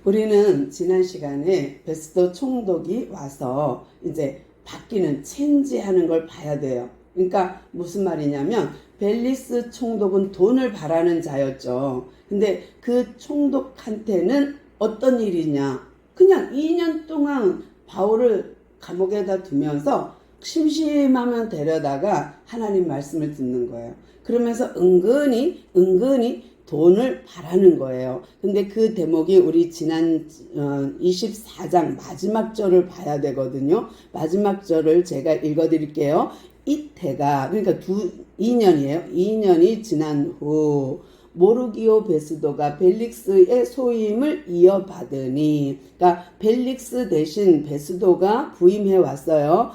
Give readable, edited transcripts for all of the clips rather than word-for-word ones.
우리는 지난 시간에 베스도 총독이 와서 이제 바뀌는 체인지하는 걸 봐야 돼요. 그러니까 무슨 말이냐면 벨리스 총독은 돈을 바라는 자였죠. 근데 그 총독한테는 어떤 일이냐? 그냥 2년 동안 바울을 감옥에다 두면서 심심하면 데려다가 하나님 말씀을 듣는 거예요. 그러면서 은근히 돈을 바라는 거예요. 근데 그 대목이 우리 지난 24장 마지막 절을 봐야 되거든요. 마지막 절을 제가 읽어드릴게요. 이때가 그러니까 2년이에요. 2년이 지난 후 모르기오 베스도가 벨릭스의 소임을 이어받으니, 그러니까 벨릭스 대신 베스도가 부임해 왔어요.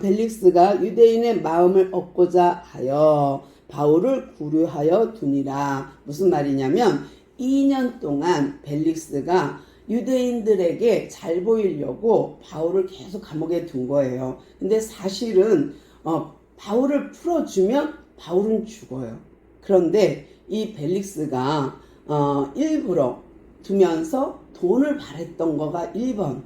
벨릭스가 유대인의 마음을 얻고자 하여 바울을 구류하여 두니라. 무슨 말이냐면 2년 동안 벨릭스가 유대인들에게 잘 보이려고 바울을 계속 감옥에 둔 거예요. 근데 사실은 바울을 풀어주면 바울은 죽어요. 그런데 이 벨릭스가 일부러 두면서 돈을 바랬던 거가 1번.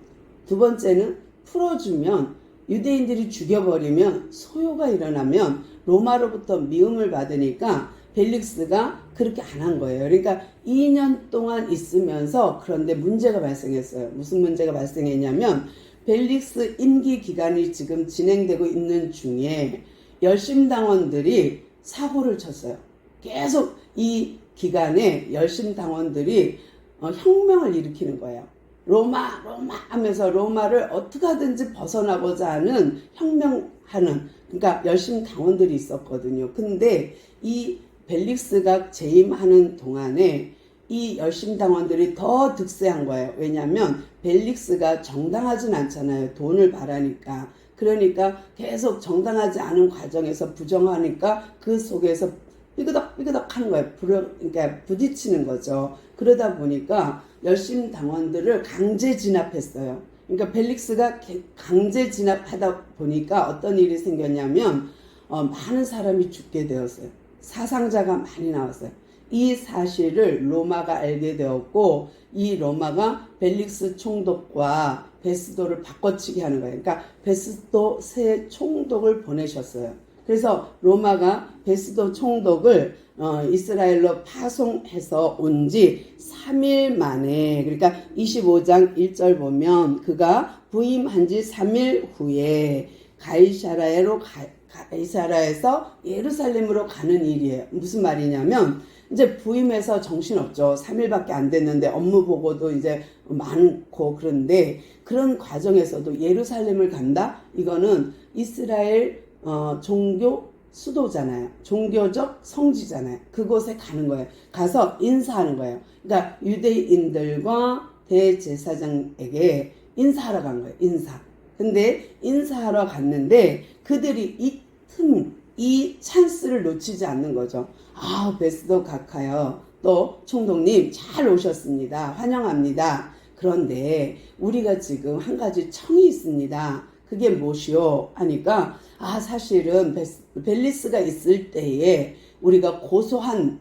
두 번째는 풀어주면 유대인들이 죽여버리면 소요가 일어나면 로마로부터 미움을 받으니까 벨릭스가 그렇게 안 한 거예요. 그러니까 2년 동안 있으면서 그런데 문제가 발생했어요. 무슨 문제가 발생했냐면 벨릭스 임기 기간이 지금 진행되고 있는 중에 열심당원들이 사고를 쳤어요. 계속 이 기간에 열심당원들이 혁명을 일으키는 거예요. 로마 하면서 로마를 어떻게 하든지 벗어나고자 하는 혁명하는, 그러니까 열심 당원들이 있었거든요. 근데 이 벨릭스가 재임하는 동안에 이 열심 당원들이 더 득세한 거예요. 왜냐하면 벨릭스가 정당하진 않잖아요. 돈을 바라니까. 그러니까 계속 정당하지 않은 과정에서 부정하니까 그 속에서 삐그덕 하는 거예요. 그러니까 부딪히는 거죠. 그러다 보니까 열심 당원들을 강제 진압했어요. 그러니까 벨릭스가 강제 진압하다 보니까 어떤 일이 생겼냐면 많은 사람이 죽게 되었어요. 사상자가 많이 나왔어요. 이 사실을 로마가 알게 되었고 이 로마가 벨릭스 총독과 베스도를 바꿔치기 하는 거예요. 그러니까 베스도 새 총독을 보내셨어요. 그래서 로마가 베스도 총독을 이스라엘로 파송해서 온 지 3일 만에, 그러니까 25장 1절 보면 그가 부임한 지 3일 후에 가이사라에서 예루살렘으로 가는 일이에요. 무슨 말이냐면 이제 부임해서 정신없죠. 3일밖에 안 됐는데 업무 보고도 이제 많고, 그런데 그런 과정에서도 예루살렘을 간다? 이거는 이스라엘 종교 수도잖아요. 종교적 성지잖아요. 그곳에 가는 거예요. 가서 인사하는 거예요. 그러니까 유대인들과 대제사장에게 인사하러 간 거예요. 인사. 근데 인사하러 갔는데 그들이 이 찬스를 놓치지 않는 거죠. 베스도 각하여, 또 총독님 잘 오셨습니다. 환영합니다. 그런데 우리가 지금 한 가지 청이 있습니다. 그게 무엇이요? 하니까 사실은 벨리스가 있을 때에 우리가 고소한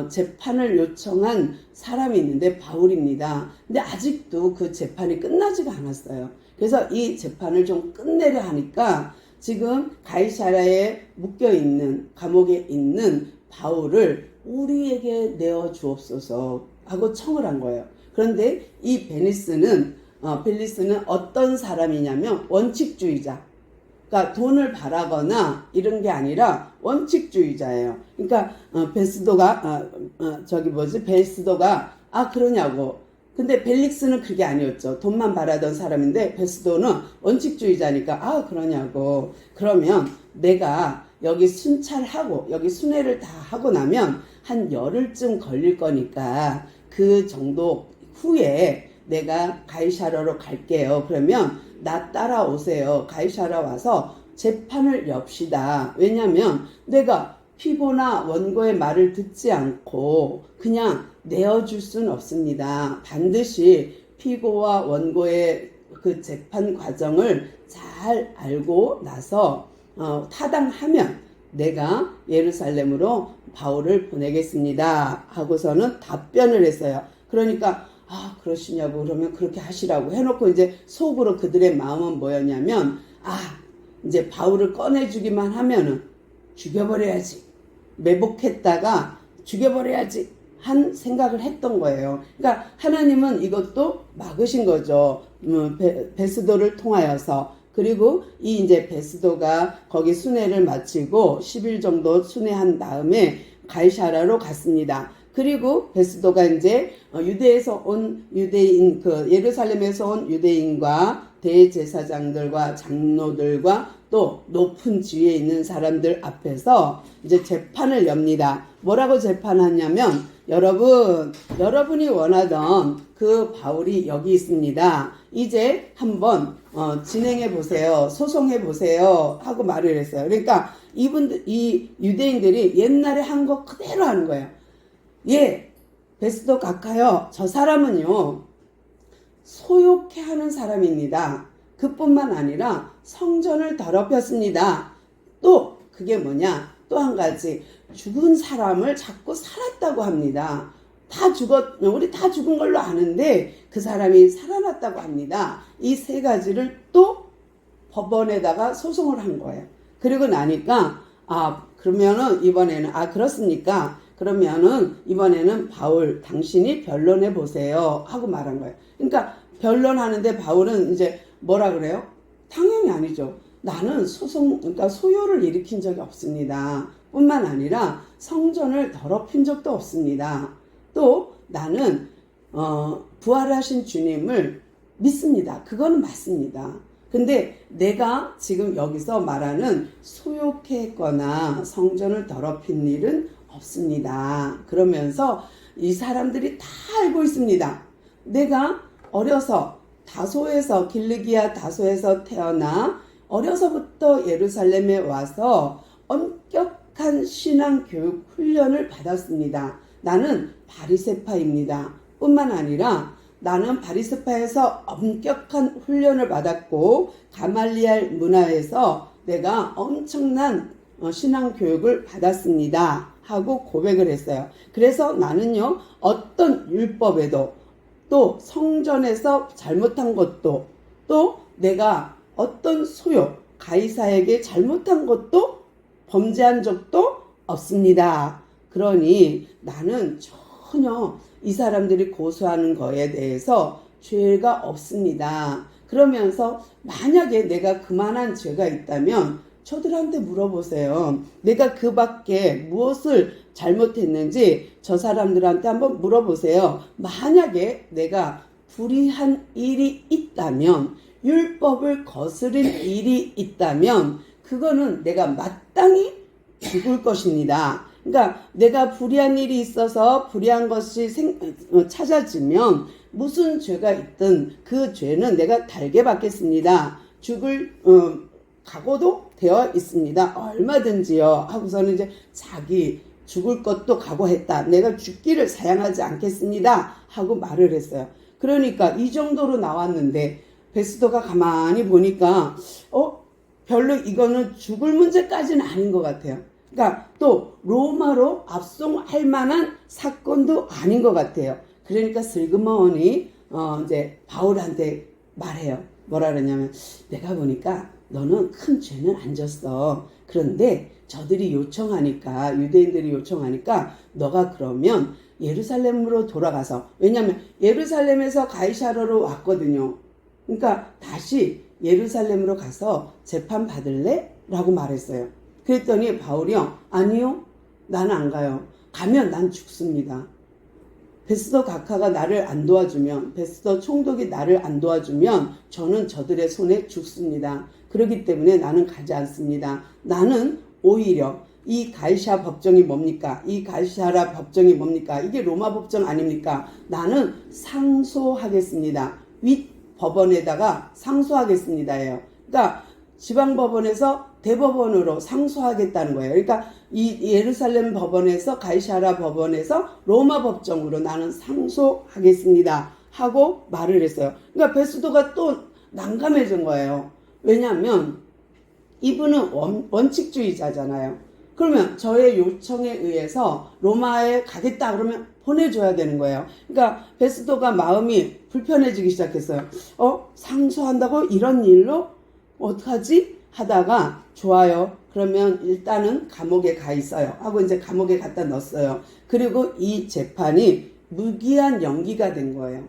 재판을 요청한 사람이 있는데 바울입니다. 근데 아직도 그 재판이 끝나지가 않았어요. 그래서 이 재판을 좀 끝내려 하니까 지금 가이사라에 묶여있는, 감옥에 있는 바울을 우리에게 내어주옵소서 하고 청을 한 거예요. 그런데 이 벨리스는 어떤 사람이냐면 원칙주의자. 그러니까 돈을 바라거나 이런 게 아니라 원칙주의자예요. 그러니까 베스도가 그러냐고. 근데 벨릭스는 그게 아니었죠. 돈만 바라던 사람인데 베스도는 원칙주의자니까 그러냐고. 그러면 내가 여기 순찰하고 여기 순회를 다 하고 나면 한 열흘쯤 걸릴 거니까 그 정도 후에 내가 가이사라로 갈게요. 그러면 나 따라오세요. 가이사라 와서 재판을 엽시다. 왜냐면 내가 피고나 원고의 말을 듣지 않고 그냥 내어줄 수는 없습니다. 반드시 피고와 원고의 그 재판 과정을 잘 알고 나서 타당하면 내가 예루살렘으로 바울을 보내겠습니다 하고서는 답변을 했어요. 그러니까 아, 그러시냐고. 그러면 그렇게 하시라고 해놓고 이제 속으로 그들의 마음은 뭐였냐면, 아, 이제 바울을 꺼내주기만 하면은 죽여버려야지. 매복했다가 죽여버려야지. 한 생각을 했던 거예요. 그러니까 하나님은 이것도 막으신 거죠. 베스도를 통하여서. 그리고 이 이제 베스도가 거기 순회를 마치고 10일 정도 순회한 다음에 가이사라로 갔습니다. 그리고 베스도가 이제 유대에서 온 유대인, 예루살렘에서 온 유대인과 대제사장들과 장로들과 또 높은 지위에 있는 사람들 앞에서 이제 재판을 엽니다. 뭐라고 재판하냐면, 여러분이 원하던 그 바울이 여기 있습니다. 이제 한번 진행해 보세요. 소송해 보세요. 하고 말을 했어요. 그러니까 이 유대인들이 옛날에 한 거 그대로 하는 거예요. 예, 베스도 각하여, 저 사람은요 소욕해 하는 사람입니다. 그뿐만 아니라 성전을 더럽혔습니다. 또 그게 뭐냐, 또 한 가지, 죽은 사람을 자꾸 살았다고 합니다. 우리 다 죽은 걸로 아는데 그 사람이 살아났다고 합니다. 이 세 가지를 또 법원에다가 소송을 한 거예요. 그리고 나니까 그러면은 이번에는 그렇습니까? 그러면은 이번에는 바울, 당신이 변론해 보세요 하고 말한 거예요. 그러니까 변론하는데 바울은 이제 뭐라 그래요? 당연히 아니죠. 나는 그러니까 소요를 일으킨 적이 없습니다. 뿐만 아니라 성전을 더럽힌 적도 없습니다. 또 나는 부활하신 주님을 믿습니다. 그거는 맞습니다. 근데 내가 지금 여기서 말하는 소욕했거나 성전을 더럽힌 일은 없습니다. 그러면서 이 사람들이 다 알고 있습니다. 내가 어려서 길르기아 다소에서 태어나 어려서부터 예루살렘에 와서 엄격한 신앙교육 훈련을 받았습니다. 나는 바리새파입니다. 뿐만 아니라 나는 바리새파에서 엄격한 훈련을 받았고 가말리알 문화에서 내가 엄청난 신앙교육을 받았습니다 하고 고백을 했어요. 그래서 나는요, 어떤 율법에도, 또 성전에서 잘못한 것도, 또 내가 어떤 가이사에게 잘못한 것도 범죄한 적도 없습니다. 그러니 나는 전혀 이 사람들이 고소하는 거에 대해서 죄가 없습니다. 그러면서 만약에 내가 그만한 죄가 있다면 저들한테 물어보세요. 내가 그 밖에 무엇을 잘못했는지 저 사람들한테 한번 물어보세요. 만약에 내가 불의한 일이 있다면, 율법을 거스른 일이 있다면 그거는 내가 마땅히 죽을 것입니다. 그러니까 내가 불의한 일이 있어서 불의한 것이 찾아지면 무슨 죄가 있든 그 죄는 내가 달게 받겠습니다. 죽을 각오도 되어 있습니다. 얼마든지요. 하고서는 이제 자기 죽을 것도 각오했다. 내가 죽기를 사양하지 않겠습니다. 하고 말을 했어요. 그러니까 이 정도로 나왔는데 베스도가 가만히 보니까 별로 이거는 죽을 문제까지는 아닌 것 같아요. 그러니까 또 로마로 압송할 만한 사건도 아닌 것 같아요. 그러니까 슬그머니 이제 바울한테 말해요. 뭐라 그러냐면, 내가 보니까 너는 큰 죄는 안 졌어. 그런데 저들이 요청하니까, 유대인들이 요청하니까 너가 그러면 예루살렘으로 돌아가서, 왜냐하면 예루살렘에서 가이사르로 왔거든요. 그러니까 다시 예루살렘으로 가서 재판 받을래? 라고 말했어요. 그랬더니 바울이요, 아니요, 나는 안 가요. 가면 난 죽습니다. 베스도 각하가 나를 안 도와주면, 베스도 총독이 나를 안 도와주면 저는 저들의 손에 죽습니다. 그렇기 때문에 나는 가지 않습니다. 나는 오히려 이 가이사 법정이 뭡니까? 이 가이사라 법정이 뭡니까? 이게 로마 법정 아닙니까? 나는 상소하겠습니다. 윗 법원에다가 상소하겠습니다예요. 그러니까 지방법원에서 대법원으로 상소하겠다는 거예요. 그러니까 이 예루살렘 법원에서, 가이사라 법원에서 로마 법정으로 나는 상소하겠습니다 하고 말을 했어요. 그러니까 베스도가 또 난감해진 거예요. 왜냐하면 이분은 원칙주의자잖아요. 그러면 저의 요청에 의해서 로마에 가겠다 그러면 보내줘야 되는 거예요. 그러니까 베스도가 마음이 불편해지기 시작했어요. 상소한다고 이런 일로 어떡하지? 하다가 좋아요. 그러면 일단은 감옥에 가 있어요. 하고 이제 감옥에 갖다 넣었어요. 그리고 이 재판이 무기한 연기가 된 거예요.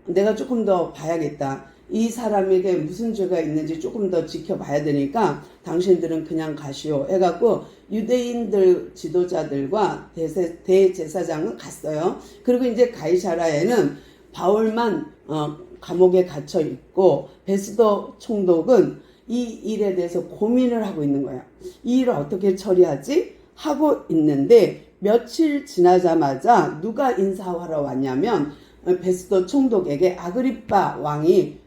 내가 조금 더 봐야겠다. 이 사람에게 무슨 죄가 있는지 조금 더 지켜봐야 되니까 당신들은 그냥 가시오 해갖고 유대인들 지도자들과 대제사장은 갔어요. 그리고 이제 가이사라에는 바울만 감옥에 갇혀 있고 베스도 총독은 이 일에 대해서 고민을 하고 있는 거예요. 이 일을 어떻게 처리하지? 하고 있는데 며칠 지나자마자 누가 인사하러 왔냐면 베스도 총독에게 아그리빠 왕이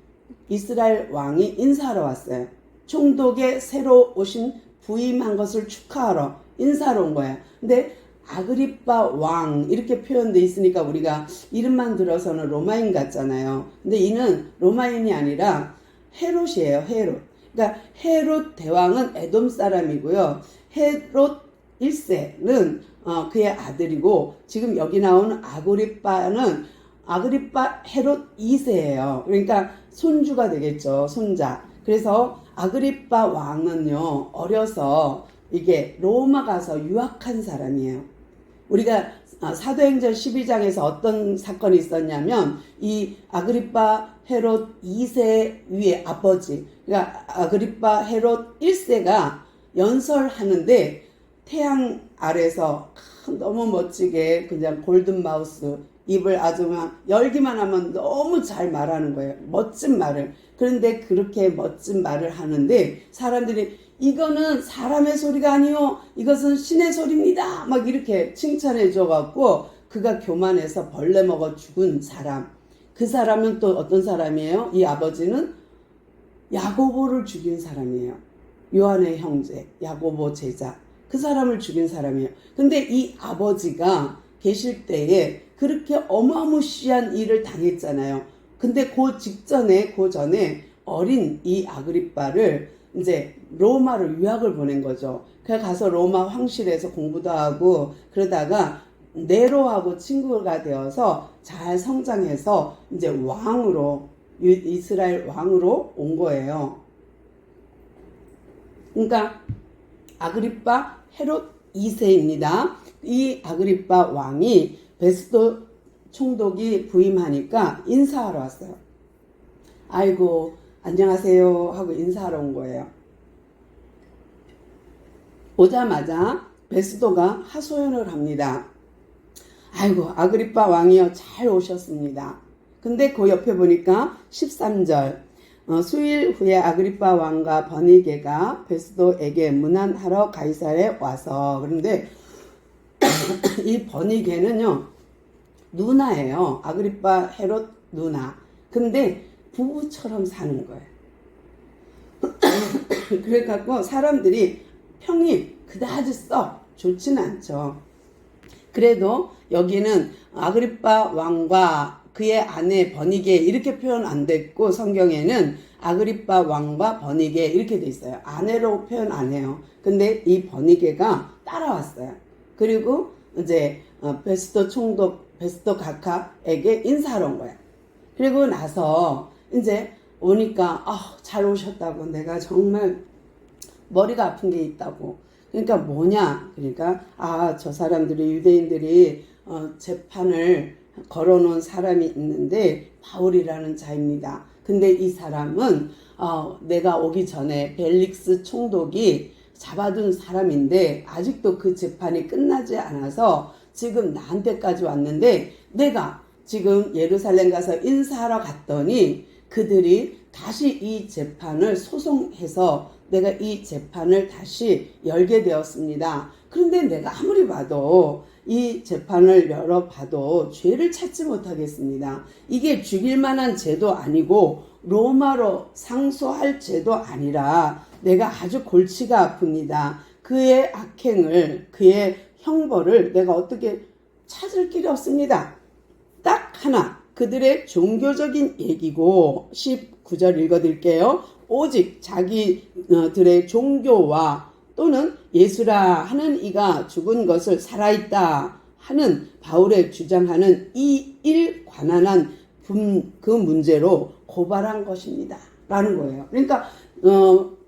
이스라엘 왕이 인사하러 왔어요. 총독의 새로 오신 부임한 것을 축하하러 인사하러 온 거예요. 근데 아그리빠 왕 이렇게 표현돼 있으니까 우리가 이름만 들어서는 로마인 같잖아요. 근데 이는 로마인이 아니라 헤롯이에요. 헤롯. 그러니까 헤롯 대왕은 에돔 사람이고요. 헤롯 1세는 그의 아들이고 지금 여기 나오는 아그리빠는 아그리빠 헤롯 2세예요. 그러니까 손주가 되겠죠. 손자. 그래서 아그리빠 왕은요. 어려서 이게 로마 가서 유학한 사람이에요. 우리가 사도행전 12장에서 어떤 사건이 있었냐면 이 아그리빠 헤롯 2세 위에 아버지 그러니까 아그리빠 헤롯 1세가 연설하는데 태양 아래서 너무 멋지게 그냥 골든마우스 입을 아주 막 열기만 하면 너무 잘 말하는 거예요. 멋진 말을. 그런데 그렇게 멋진 말을 하는데 사람들이 이거는 사람의 소리가 아니요. 이것은 신의 소리입니다. 막 이렇게 칭찬해 줘갖고 그가 교만해서 벌레 먹어 죽은 사람. 그 사람은 또 어떤 사람이에요? 이 아버지는 야고보를 죽인 사람이에요. 요한의 형제, 야고보 제자. 그 사람을 죽인 사람이에요. 근데 이 아버지가 계실 때에 그렇게 어마무시한 일을 당했잖아요. 근데 그 전에 어린 이 아그리빠를 이제 로마로 유학을 보낸 거죠. 그래서 가서 로마 황실에서 공부도 하고 그러다가 네로하고 친구가 되어서 잘 성장해서 이제 왕으로 이스라엘 왕으로 온 거예요. 그러니까 아그리빠 헤롯 2세입니다. 이 아그리빠 왕이 베스도 총독이 부임하니까 인사하러 왔어요. 아이고 안녕하세요 하고 인사하러 온 거예요. 오자마자 베스도가 하소연을 합니다. 아이고 아그리빠 왕이요 잘 오셨습니다. 근데 그 옆에 보니까 13절 수일 후에 아그리빠 왕과 버니게가 베스도에게 문안하러 가이사랴에 와서 그런데 이 버니게는요 누나예요. 아그리빠 헤롯 누나. 근데 부부처럼 사는 거예요. 그래갖고 사람들이 평이 그다지 썩 좋지는 않죠. 그래도 여기는 아그리빠 왕과 그의 아내 버니게 이렇게 표현 안 됐고 성경에는 아그리빠 왕과 버니게 이렇게 돼 있어요. 아내로 표현 안 해요. 근데 이 버니게가 따라왔어요. 그리고 이제 베스도 총독 베스도 각하에게 인사하러 온 거야. 그리고 나서 이제 오니까 잘 오셨다고 내가 정말 머리가 아픈 게 있다고. 그러니까 뭐냐? 그러니까 저 사람들이 유대인들이 재판을 걸어놓은 사람이 있는데 바울이라는 자입니다. 근데 이 사람은 내가 오기 전에 벨릭스 총독이 잡아둔 사람인데 아직도 그 재판이 끝나지 않아서 지금 나한테까지 왔는데 내가 지금 예루살렘 가서 인사하러 갔더니 그들이 다시 이 재판을 소송해서 내가 이 재판을 다시 열게 되었습니다. 그런데 내가 아무리 봐도 이 재판을 열어봐도 죄를 찾지 못하겠습니다. 이게 죽일 만한 죄도 아니고 로마로 상소할 죄도 아니라 내가 아주 골치가 아픕니다. 그의 악행을 그의 형벌을 내가 어떻게 찾을 길이 없습니다. 딱 하나 그들의 종교적인 얘기고 19절 읽어드릴게요. 오직 자기들의 종교와 또는 예수라 하는 이가 죽은 것을 살아있다 하는 바울의 주장하는 이 일관한한 그 문제로 고발한 것입니다 라는 거예요. 그러니까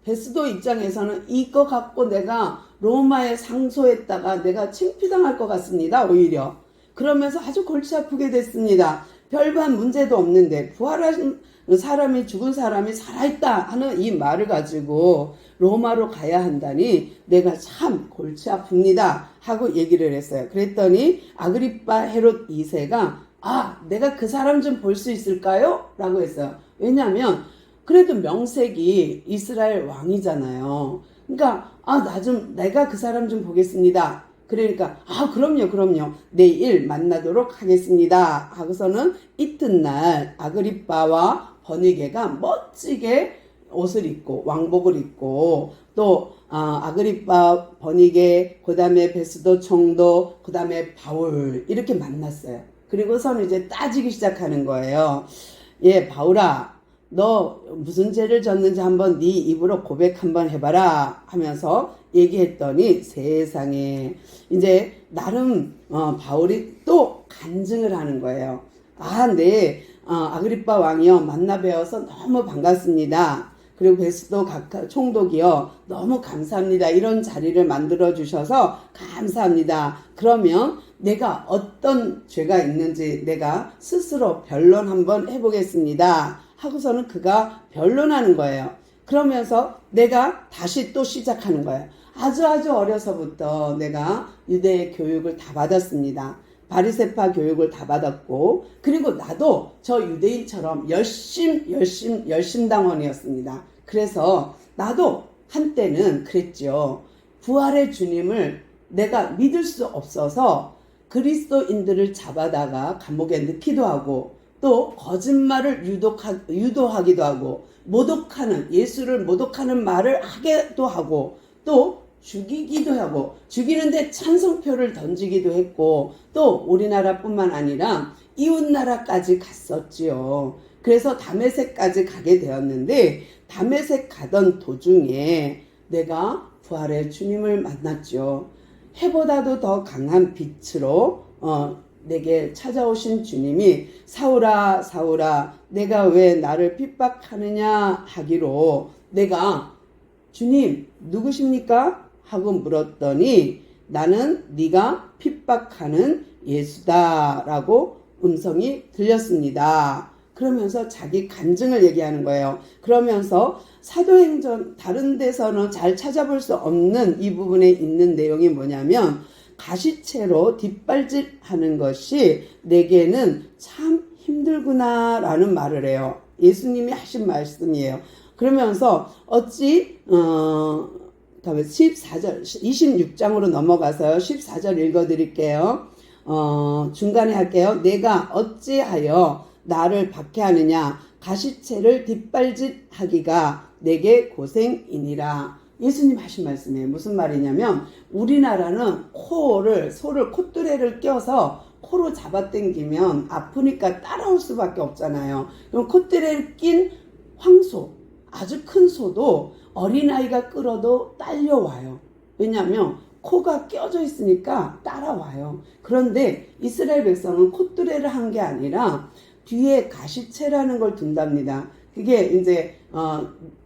베스도 입장에서는 이거 갖고 내가 로마에 상소했다가 내가 창피당할 것 같습니다. 오히려 그러면서 아주 골치 아프게 됐습니다. 별반 문제도 없는데 부활한 사람이, 죽은 사람이 살아있다 하는 이 말을 가지고 로마로 가야 한다니 내가 참 골치 아픕니다 하고 얘기를 했어요. 그랬더니 아그리빠 헤롯 2세가 내가 그 사람 좀 볼 수 있을까요? 라고 했어요. 왜냐하면 그래도 명색이 이스라엘 왕이잖아요. 그러니까 내가 그 사람 좀 보겠습니다. 그러니까 그럼요 내일 만나도록 하겠습니다 하고서는 이튿날 아그리빠와 버니게가 멋지게 옷을 입고 왕복을 입고 또 아그리빠, 버니게, 그 다음에 베스도 총독, 그 다음에 바울 이렇게 만났어요. 그리고서는 이제 따지기 시작하는 거예요. 바울아, 너 무슨 죄를 졌는지 한번 네 입으로 고백 한번 해봐라 하면서 얘기했더니 세상에 이제 나름 바울이 또 간증을 하는 거예요. 네, 아그리빠 왕이요, 만나 뵈어서 너무 반갑습니다. 그리고 베스도 총독이요, 너무 감사합니다. 이런 자리를 만들어 주셔서 감사합니다. 그러면 내가 어떤 죄가 있는지 내가 스스로 변론 한번 해보겠습니다 하고서는 그가 변론하는 거예요. 그러면서 내가 다시 또 시작하는 거예요. 아주 어려서부터 내가 유대 교육을 다 받았습니다. 바리새파 교육을 다 받았고, 그리고 나도 저 유대인처럼 열심당원이었습니다. 그래서 나도 한때는 그랬죠. 부활의 주님을 내가 믿을 수 없어서 그리스도인들을 잡아다가 감옥에 넣기도 하고, 또 거짓말을 유도하기도 하고, 예수를 모독하는 말을 하기도 하고, 또 죽이기도 하고, 죽이는데 찬성표를 던지기도 했고, 또 우리나라뿐만 아니라 이웃나라까지 갔었지요. 그래서 다메섹까지 가게 되었는데, 다메섹 가던 도중에 내가 부활의 주님을 만났죠. 해보다도 더 강한 빛으로 내게 찾아오신 주님이 사울아 사울아 내가 왜 나를 핍박하느냐 하기로, 내가 주님 누구십니까? 하고 물었더니 나는 네가 핍박하는 예수다 라고 음성이 들렸습니다. 그러면서 자기 간증을 얘기하는 거예요. 그러면서 사도행전 다른 데서는 잘 찾아볼 수 없는 이 부분에 있는 내용이 뭐냐면, 가시채로 뒷발질하는 것이 내게는 참 힘들구나 라는 말을 해요. 예수님이 하신 말씀이에요. 그러면서 어찌 다음에 14절 26장으로 넘어가서 14절 읽어드릴게요. 중간에 할게요. 내가 어찌하여 나를 박해하느냐, 가시채를 뒷발질하기가 내게 고생이니라. 예수님 하신 말씀이에요. 무슨 말이냐면, 우리나라는 소를 콧뚜레를 껴서 코로 잡아당기면 아프니까 따라올 수밖에 없잖아요. 그럼 콧뚜레를 낀 황소, 아주 큰 소도 어린아이가 끌어도 딸려와요. 왜냐하면 코가 껴져 있으니까 따라와요. 그런데 이스라엘 백성은 콧뚜레를 한 게 아니라 뒤에 가시채라는 걸 둔답니다. 그게 이제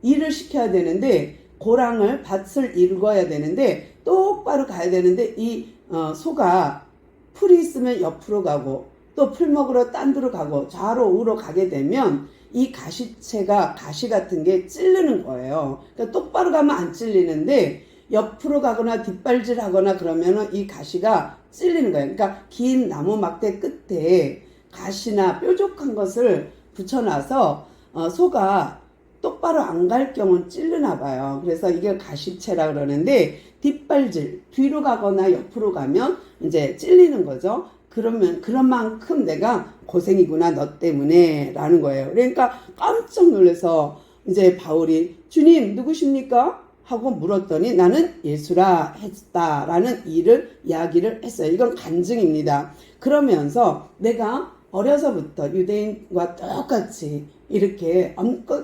일을 시켜야 되는데, 밭을 일궈야 되는데 똑바로 가야 되는데, 이 소가 풀이 있으면 옆으로 가고 또 풀 먹으러 딴 데로 가고 좌로 우로 가게 되면 이 가시채가, 가시 같은 게 찔르는 거예요. 그러니까 똑바로 가면 안 찔리는데 옆으로 가거나 뒷발질 하거나 그러면은 이 가시가 찔리는 거예요. 그러니까 긴 나무 막대 끝에 가시나 뾰족한 것을 붙여놔서 소가 똑바로 안 갈 경우는 찔르나 봐요. 그래서 이게 가시채라 그러는데, 뒷발질, 뒤로 가거나 옆으로 가면 이제 찔리는 거죠. 그러면 그런 만큼 내가 고생이구나 너 때문에 라는 거예요. 그러니까 깜짝 놀라서 이제 바울이 주님 누구십니까? 하고 물었더니 나는 예수라 했다라는 이야기를 했어요. 이건 간증입니다. 그러면서 내가 어려서부터 유대인과 똑같이 이렇게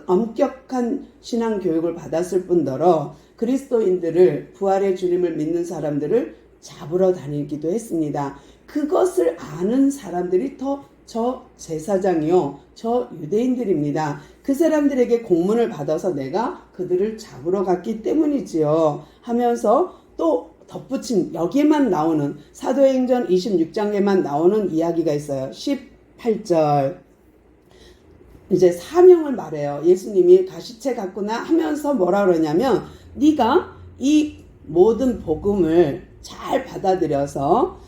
엄격한 신앙 교육을 받았을 뿐더러 그리스도인들을, 부활의 주님을 믿는 사람들을 잡으러 다니기도 했습니다. 그것을 아는 사람들이 저 제사장이요, 저 유대인들입니다. 그 사람들에게 공문을 받아서 내가 그들을 잡으러 갔기 때문이지요 하면서 또 덧붙인, 여기에만 나오는, 사도행전 26장에만 나오는 이야기가 있어요. 18절 이제 사명을 말해요. 예수님이 가시체 같구나 하면서 뭐라 그러냐면, 네가 이 모든 복음을 잘 받아들여서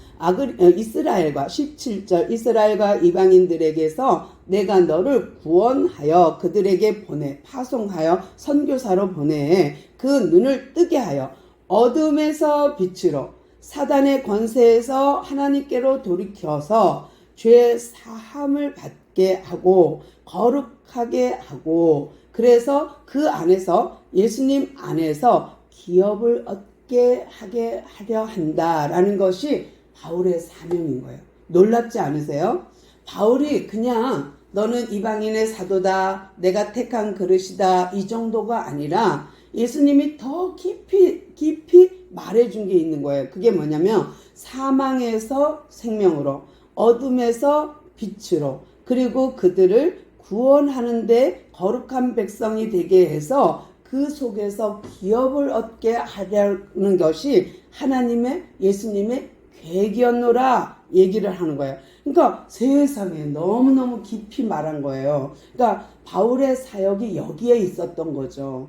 이스라엘과, 17절, 이스라엘과 이방인들에게서 내가 너를 구원하여 그들에게 파송하여 선교사로 보내 그 눈을 뜨게 하여 어둠에서 빛으로, 사단의 권세에서 하나님께로 돌이켜서 죄 사함을 받게 하고 거룩하게 하고, 그래서 그 안에서, 예수님 안에서 기업을 얻게 하게 하려 한다라는 것이 바울의 사명인 거예요. 놀랍지 않으세요? 바울이 그냥 너는 이방인의 사도다, 내가 택한 그릇이다, 이 정도가 아니라 예수님이 더 깊이 말해준 게 있는 거예요. 그게 뭐냐면, 사망에서 생명으로, 어둠에서 빛으로, 그리고 그들을 구원하는데 거룩한 백성이 되게 해서 그 속에서 기업을 얻게 하려는 것이 하나님의, 예수님의 계획이었노라 얘기를 하는 거예요. 그러니까 세상에 너무너무 깊이 말한 거예요. 그러니까 바울의 사역이 여기에 있었던 거죠.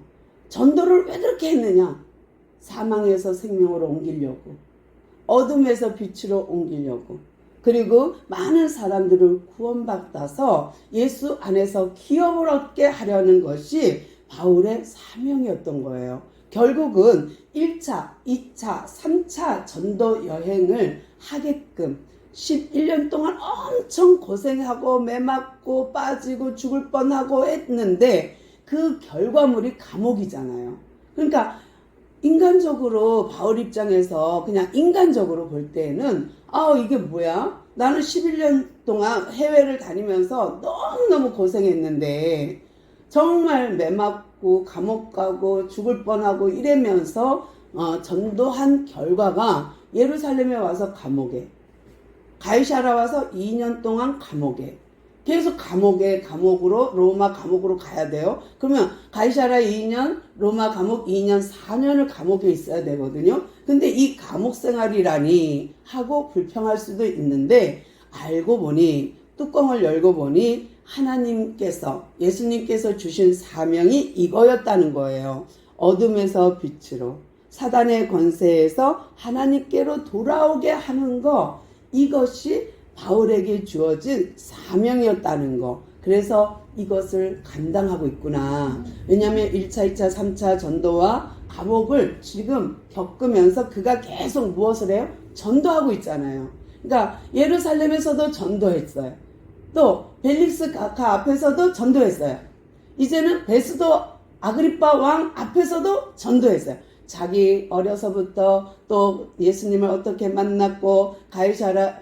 전도를 왜 그렇게 했느냐? 사망에서 생명으로 옮기려고, 어둠에서 빛으로 옮기려고, 그리고 많은 사람들을 구원받아서 예수 안에서 기업을 얻게 하려는 것이 바울의 사명이었던 거예요. 결국은 1차, 2차, 3차 전도 여행을 하게끔 11년 동안 엄청 고생하고 매맞고 빠지고 죽을 뻔하고 했는데 그 결과물이 감옥이잖아요. 그러니까 인간적으로, 바울 입장에서 그냥 인간적으로 볼 때는 이게 뭐야? 나는 11년 동안 해외를 다니면서 너무너무 고생했는데 정말 매맞고 감옥 가고 죽을 뻔하고 이러면서 전도한 결과가 예루살렘에 와서 감옥에, 가이사랴 와서 2년 동안 감옥에, 계속 감옥으로, 로마 감옥으로 가야 돼요. 그러면 가이사랴 2년, 로마 감옥 2년, 4년을 감옥에 있어야 되거든요. 근데 이 감옥 생활이라니 하고 불평할 수도 있는데, 알고 보니, 뚜껑을 열고 보니 하나님께서, 예수님께서 주신 사명이 이거였다는 거예요. 어둠에서 빛으로, 사단의 권세에서 하나님께로 돌아오게 하는 거, 이것이 바울에게 주어진 사명이었다는 거. 그래서 이것을 감당하고 있구나. 왜냐하면 1차, 2차, 3차 전도와 감옥을 지금 겪으면서 그가 계속 무엇을 해요? 전도하고 있잖아요. 그러니까 예루살렘에서도 전도했어요. 또 벨릭스 각하 앞에서도 전도했어요. 이제는 베스도 아그리빠 왕 앞에서도 전도했어요. 자기 어려서부터 또 예수님을 어떻게 만났고, 가이사랴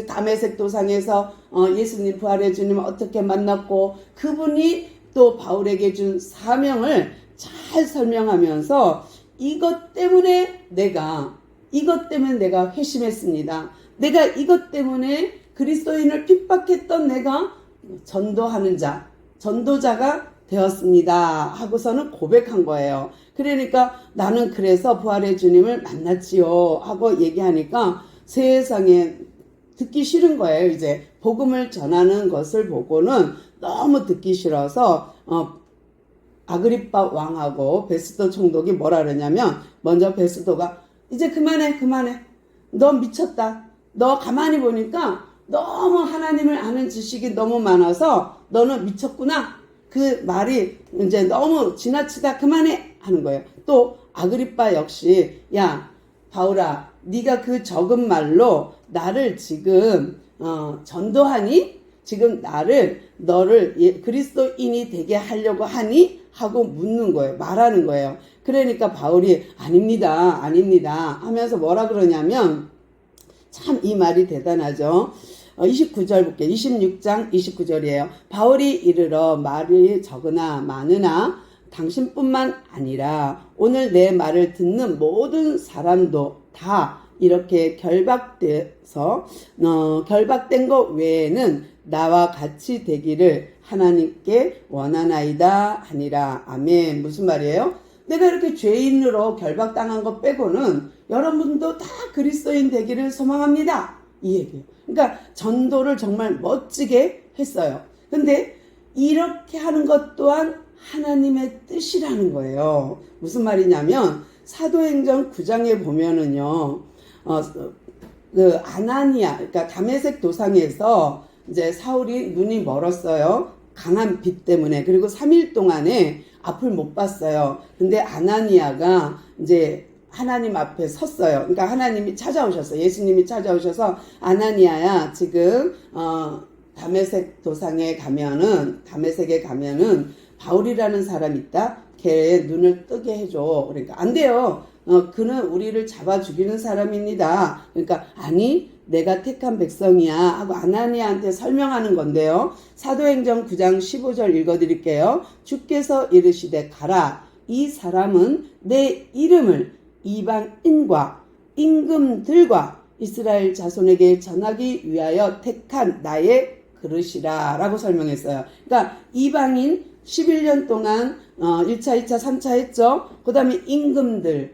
다메섹 도상에서 예수님, 부활의 주님을 어떻게 만났고, 그분이 또 바울에게 준 사명을 잘 설명하면서 이것 때문에 내가 회심했습니다. 내가 이것 때문에 그리스도인을 핍박했던 내가 전도하는 자, 전도자가 되었습니다 하고서는 고백한 거예요. 그러니까 나는 그래서 부활의 주님을 만났지요 하고 얘기하니까 세상에 듣기 싫은 거예요. 이제 복음을 전하는 것을 보고는 너무 듣기 싫어서 아그리빠 왕하고 베스도 총독이 뭐라 그러냐면, 먼저 베스도가 이제 그만해, 너 미쳤다, 너 가만히 보니까 너무 하나님을 아는 지식이 너무 많아서 너는 미쳤구나, 그 말이 이제 너무 지나치다, 그만해 하는 거예요. 또 아그리빠 역시, 야 바울아, 네가 그 적은 말로 나를 지금 전도하니? 지금 너를 그리스도인이 되게 하려고 하니? 하고 묻는 거예요. 말하는 거예요. 그러니까 바울이 아닙니다 하면서 뭐라 그러냐면, 참 이 말이 대단하죠. 29절 볼게요. 26장 29절이에요. 바울이 이르러 말이 적으나 많으나 당신뿐만 아니라 오늘 내 말을 듣는 모든 사람도 다 이렇게 결박된 것 외에는 나와 같이 되기를 하나님께 원하나이다 하니라. 아멘. 무슨 말이에요? 내가 이렇게 죄인으로 결박당한 것 빼고는 여러분도 다 그리스도인 되기를 소망합니다. 이 얘기예요. 그러니까 전도를 정말 멋지게 했어요. 근데 이렇게 하는 것 또한 하나님의 뜻이라는 거예요. 무슨 말이냐면 사도행전 9장에 보면은요, 그 아나니아, 그러니까 다메섹 도상에서 이제 사울이 눈이 멀었어요. 강한 빛 때문에. 그리고 3일 동안에 앞을 못 봤어요. 근데 아나니아가 이제 하나님 앞에 섰어요. 그러니까 하나님이 찾아오셨어요. 예수님이 찾아오셔서 아나니아야, 지금 다메섹 도상에 가면은 바울이라는 사람이 있다. 걔 눈을 뜨게 해줘. 그러니까 안 돼요. 그는 우리를 잡아 죽이는 사람입니다. 그러니까 아니, 내가 택한 백성이야 하고 아나니아한테 설명하는 건데요. 사도행전 9장 15절 읽어드릴게요. 주께서 이르시되 가라. 이 사람은 내 이름을 이방인과 임금들과 이스라엘 자손에게 전하기 위하여 택한 나의 그릇이라 라고 설명했어요. 그러니까 이방인 11년 동안 1차, 2차, 3차 했죠. 그 다음에 임금들,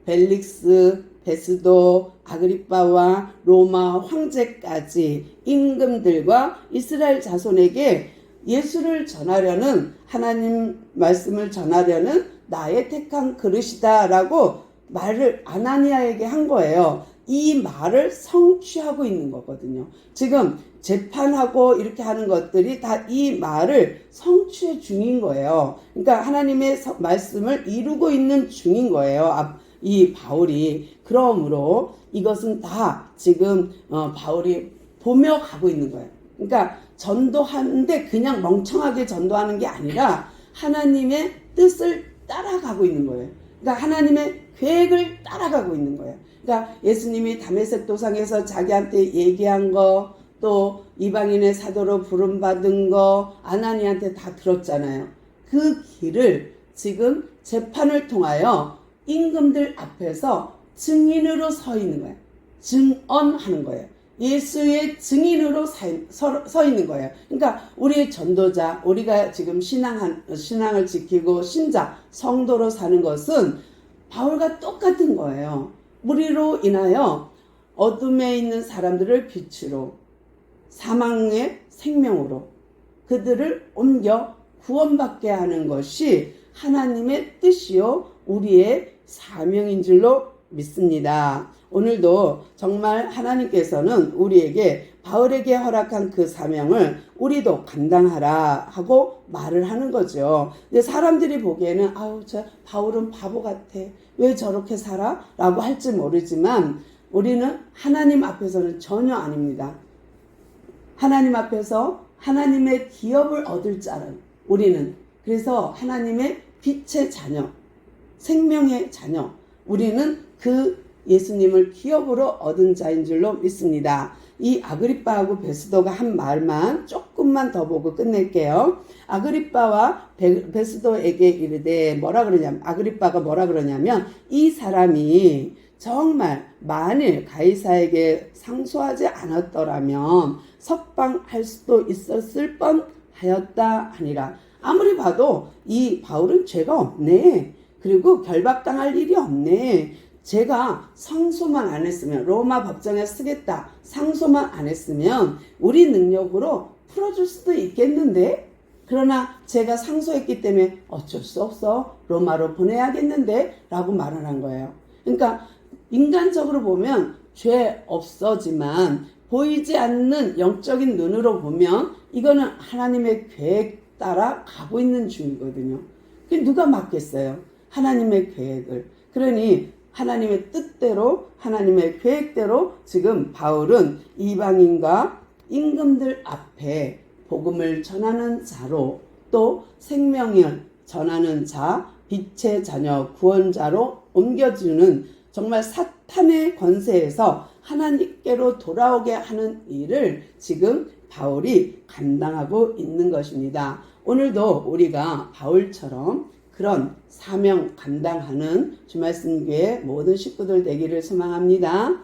벨릭스, 베스도, 아그리빠와 로마 황제까지 임금들과 이스라엘 자손에게 예수를 전하려는, 하나님 말씀을 전하려는 나의 택한 그릇이다 라고 말을 아나니아에게 한 거예요. 이 말을 성취하고 있는 거거든요. 지금 재판하고 이렇게 하는 것들이 다 이 말을 성취해 중인 거예요. 그러니까 하나님의 말씀을 이루고 있는 중인 거예요. 이 바울이. 그러므로 이것은 다 지금 바울이 보며 가고 있는 거예요. 그러니까 전도하는데 그냥 멍청하게 전도하는 게 아니라 하나님의 뜻을 따라가고 있는 거예요. 그러니까 하나님의 계획을 따라가고 있는 거예요. 그러니까 예수님이 다메섹 도상에서 자기한테 얘기한 거, 또 이방인의 사도로 부름받은 거 아나니한테 다 들었잖아요. 그 길을 지금 재판을 통하여 임금들 앞에서 증인으로 서 있는 거예요. 증언하는 거예요. 예수의 증인으로 서 있는 거예요. 그러니까 우리의 전도자, 우리가 지금 신앙을 지키고 신자, 성도로 사는 것은 바울과 똑같은 거예요. 우리로 인하여 어둠에 있는 사람들을 빛으로, 사망의 생명으로 그들을 옮겨 구원받게 하는 것이 하나님의 뜻이요 우리의 사명인 줄로 믿습니다. 오늘도 정말 하나님께서는 우리에게 바울에게 허락한 그 사명을 우리도 감당하라 하고 말을 하는 거죠. 근데 사람들이 보기에는 아우 저 바울은 바보 같아. 왜 저렇게 살아? 라고 할지 모르지만 우리는 하나님 앞에서는 전혀 아닙니다. 하나님 앞에서 하나님의 기업을 얻을 자는 우리는, 그래서 하나님의 빛의 자녀, 생명의 자녀, 우리는 그 예수님을 기업으로 얻은 자인 줄로 믿습니다. 이 아그리빠하고 베스도가 한 말만 조금만 더 보고 끝낼게요. 아그리빠와 베스도에게 이르되 뭐라 그러냐면, 아그리빠가 뭐라 그러냐면, 이 사람이 정말 만일 가이사에게 상소하지 않았더라면 석방할 수도 있었을 뻔하였다 하니라. 아무리 봐도 이 바울은 죄가 없네. 그리고 결박당할 일이 없네. 제가 상소만 안 했으면, 로마 법정에 쓰겠다 상소만 안 했으면 우리 능력으로 풀어줄 수도 있겠는데, 그러나 제가 상소했기 때문에 어쩔 수 없어, 로마로 보내야겠는데 라고 말을 한 거예요. 그러니까 인간적으로 보면 죄 없어지만 보이지 않는 영적인 눈으로 보면 이거는 하나님의 계획 따라 가고 있는 중이거든요. 그게 누가 막겠어요? 하나님의 계획을. 그러니 하나님의 뜻대로, 하나님의 계획대로 지금 바울은 이방인과 임금들 앞에 복음을 전하는 자로, 또 생명을 전하는 자, 빛의 자녀, 구원자로 옮겨주는, 정말 사탄의 권세에서 하나님께로 돌아오게 하는 일을 지금 바울이 감당하고 있는 것입니다. 오늘도 우리가 바울처럼 그런 사명 감당하는 주말씀교회 모든 식구들 되기를 소망합니다.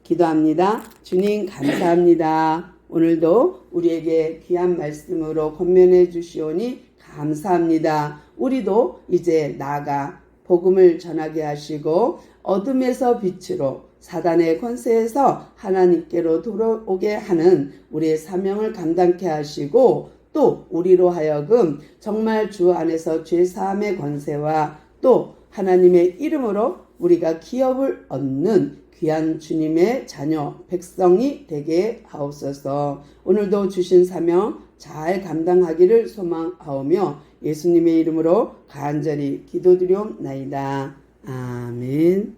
기도합니다. 주님 감사합니다. 오늘도 우리에게 귀한 말씀으로 권면해 주시오니 감사합니다. 우리도 이제 나아가 복음을 전하게 하시고 어둠에서 빛으로 사단의 권세에서 하나님께로 돌아오게 하는 우리의 사명을 감당케 하시고 또 우리로 하여금 정말 주 안에서 죄사함의 권세와 또 하나님의 이름으로 우리가 기업을 얻는 귀한 주님의 자녀 백성이 되게 하옵소서. 오늘도 주신 사명 잘 감당하기를 소망하오며 예수님의 이름으로 간절히 기도드리옵나이다. 아멘.